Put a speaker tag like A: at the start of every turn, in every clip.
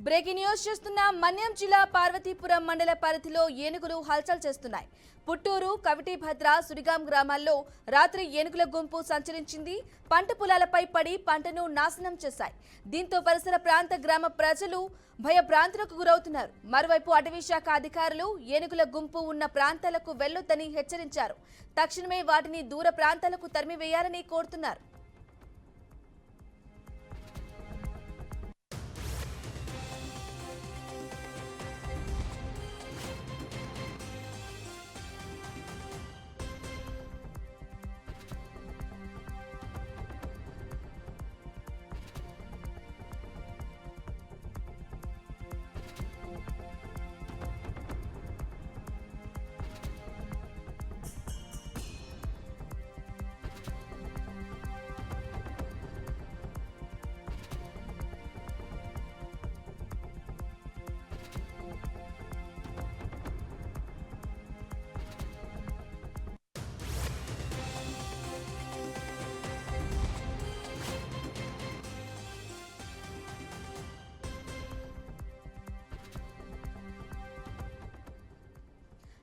A: Breaking news చూస్తున్న మన్యం జిల్లా పార్వతీపురం మండల పరిధిలో ఏనుగులు హల్చల్ చేస్తున్నాయి. పుట్టూరు, కవిటిభద్ర, సుడిగాం గ్రామాల్లో రాత్రి ఏనుగుల గుంపు సంచరించింది. పంట పొలాలపై పడి పంటను నాశనం చేశాయి. దీంతో పరిసర ప్రాంత గ్రామ ప్రజలు భయభ్రాంతులకు గురవుతున్నారు. మరోవైపు అటవీ శాఖ అధికారులు ఏనుగుల గుంపు ఉన్న ప్రాంతాలకు వెళ్లొద్దని హెచ్చరించారు. తక్షణమే వాటిని దూర ప్రాంతాలకు తరిమివేయాలని కోరుతున్నారు.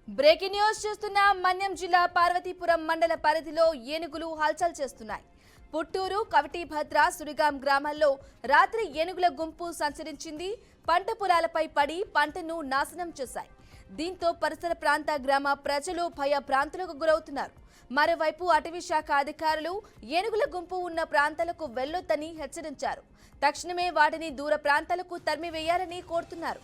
A: బ్రేకింగ్ న్యూస్ చూస్తున్న మన్యం జిల్లా పార్వతీపురం మండల పరిధిలో ఏనుగులు హల్చల్ చేస్తున్నాయి. పుట్టూరు, కవిటిభద్ర, సుడిగాం గ్రామాల్లో రాత్రి ఏనుగుల గుంపు సంచరించింది. పంట పొలాలపై పడి పంటను నాశనం చేశాయి. దీంతో పరిసర ప్రాంత గ్రామ ప్రజలు భయభ్రాంతులకు గురవుతున్నారు. మరోవైపు అటవీ శాఖ అధికారులు ఏనుగుల గుంపు ఉన్న ప్రాంతాలకు వెళ్లొద్దని హెచ్చరించారు. తక్షణమే వాటిని దూర ప్రాంతాలకు తరిమివేయాలని కోరుతున్నారు.